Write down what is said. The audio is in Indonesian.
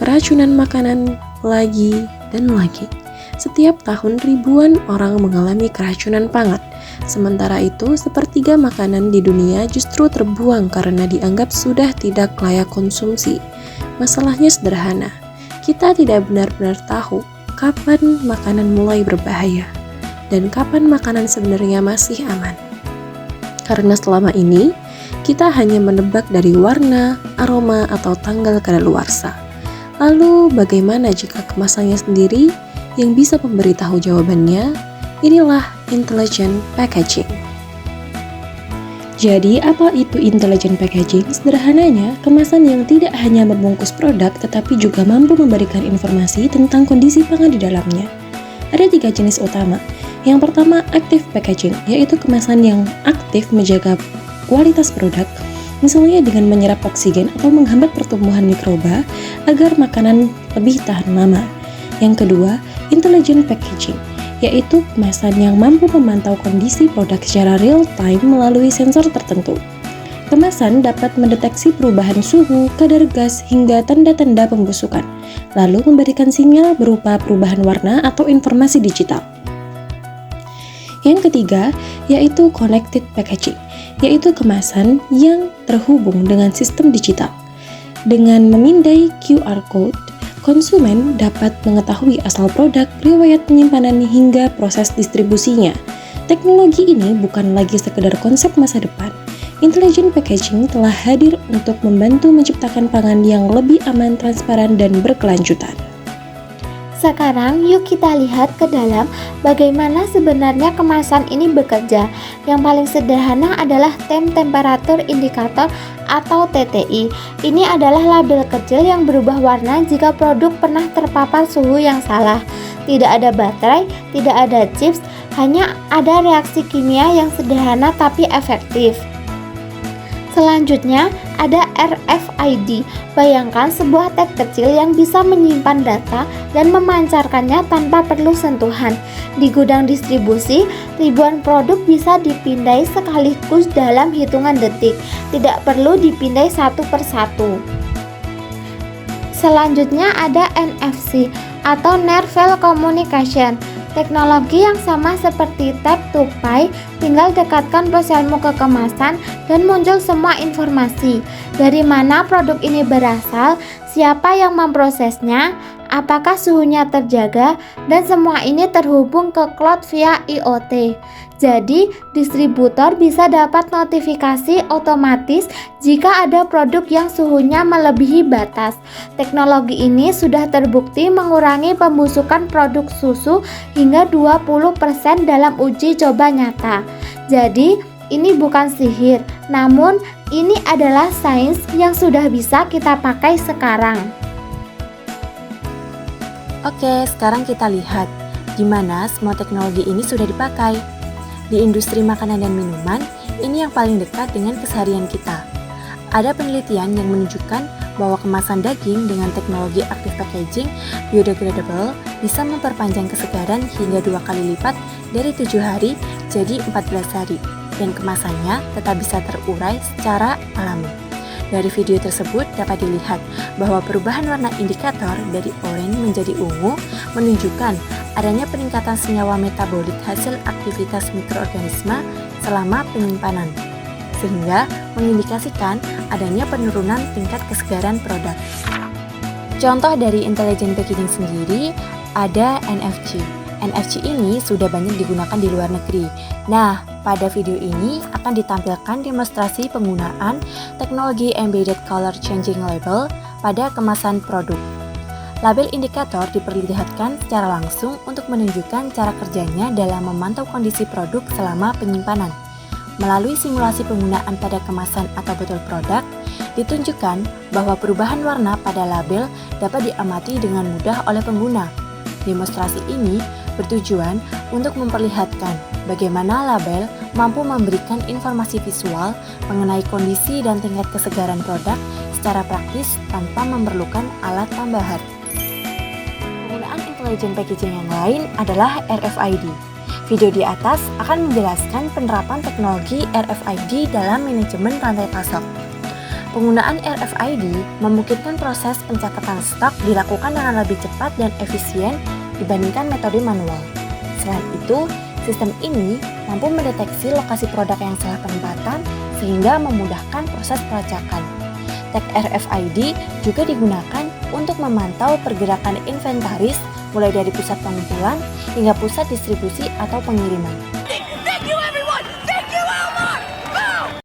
keracunan makanan lagi dan lagi. Setiap tahun ribuan orang mengalami keracunan pangan. Sementara itu, sepertiga makanan di dunia justru terbuang karena dianggap sudah tidak layak konsumsi. Masalahnya sederhana, kita tidak benar-benar tahu kapan makanan mulai berbahaya dan kapan makanan sebenarnya masih aman. Karena selama ini, kita hanya menebak dari warna, aroma, atau tanggal kadaluarsa. Lalu bagaimana jika kemasannya sendiri yang bisa memberitahu jawabannya? Inilah intelligent packaging. Jadi, apa itu intelligent packaging? Sederhananya, kemasan yang tidak hanya membungkus produk, tetapi juga mampu memberikan informasi tentang kondisi pangan di dalamnya. Ada 3 jenis utama. Yang pertama, active packaging, yaitu kemasan yang aktif menjaga kualitas produk, misalnya dengan menyerap oksigen atau menghambat pertumbuhan mikroba agar makanan lebih tahan lama. Yang kedua, intelligent packaging, yaitu kemasan yang mampu memantau kondisi produk secara real time melalui sensor tertentu. Kemasan dapat mendeteksi perubahan suhu, kadar gas, hingga tanda-tanda pembusukan, lalu memberikan sinyal berupa perubahan warna atau informasi digital. Yang ketiga, yaitu connected packaging, yaitu kemasan yang terhubung dengan sistem digital. Dengan memindai QR code, konsumen dapat mengetahui asal produk, riwayat penyimpanan hingga proses distribusinya. Teknologi ini bukan lagi sekedar konsep masa depan. Intelligent packaging telah hadir untuk membantu menciptakan pangan yang lebih aman, transparan, dan berkelanjutan. Sekarang yuk kita lihat ke dalam bagaimana sebenarnya kemasan ini bekerja. Yang paling sederhana adalah temperature indicator atau TTI. Ini adalah label kecil yang berubah warna jika produk pernah terpapar suhu yang salah. Tidak ada baterai, tidak ada chips, hanya ada reaksi kimia yang sederhana tapi efektif. Selanjutnya ada RFID. Bayangkan sebuah tag kecil yang bisa menyimpan data dan memancarkannya tanpa perlu sentuhan. Di gudang distribusi, ribuan produk bisa dipindai sekaligus dalam hitungan detik. Tidak perlu dipindai satu persatu. Selanjutnya ada NFC atau Near Field Communication. Teknologi yang sama seperti tap to pay, tinggal dekatkan ponselmu ke kemasan dan muncul semua informasi. Dari mana produk ini berasal, siapa yang memprosesnya, apakah suhunya terjaga, dan semua ini terhubung ke cloud via IoT. Jadi, distributor bisa dapat notifikasi otomatis jika ada produk yang suhunya melebihi batas. Teknologi ini sudah terbukti mengurangi pembusukan produk susu hingga 20% dalam uji coba nyata. Jadi, ini bukan sihir, namun ini adalah sains yang sudah bisa kita pakai sekarang. Oke, sekarang kita lihat di mana semua teknologi ini sudah dipakai. Di industri makanan dan minuman, ini yang paling dekat dengan keseharian kita. Ada penelitian yang menunjukkan bahwa kemasan daging dengan teknologi active packaging biodegradable bisa memperpanjang kesegaran hingga 2 kali lipat dari 7 hari jadi 14 hari, dan kemasannya tetap bisa terurai secara alami. Dari video tersebut dapat dilihat bahwa perubahan warna indikator dari oranye menjadi ungu menunjukkan adanya peningkatan senyawa metabolit hasil aktivitas mikroorganisme selama penyimpanan, sehingga mengindikasikan adanya penurunan tingkat kesegaran produk. Contoh dari intelligent packaging sendiri ada NFC. NFC ini sudah banyak digunakan di luar negeri. Nah, pada video ini akan ditampilkan demonstrasi penggunaan teknologi Embedded Color Changing Label pada kemasan produk. Label indikator diperlihatkan secara langsung untuk menunjukkan cara kerjanya dalam memantau kondisi produk selama penyimpanan. Melalui simulasi penggunaan pada kemasan atau botol produk, ditunjukkan bahwa perubahan warna pada label dapat diamati dengan mudah oleh pengguna. Demonstrasi ini bertujuan untuk memperlihatkan bagaimana label mampu memberikan informasi visual mengenai kondisi dan tingkat kesegaran produk secara praktis tanpa memerlukan alat tambahan. Penggunaan intelligent packaging yang lain adalah RFID. Video di atas akan menjelaskan penerapan teknologi RFID dalam manajemen rantai pasok. Penggunaan RFID memungkinkan proses pencatatan stok dilakukan dengan lebih cepat dan efisien dibandingkan metode manual. Selain itu, sistem ini mampu mendeteksi lokasi produk yang salah penempatan sehingga memudahkan proses pelacakan. Tag RFID juga digunakan untuk memantau pergerakan inventaris mulai dari pusat pengumpulan hingga pusat distribusi atau pengiriman. Thank you everyone! Thank you Elmar! Go!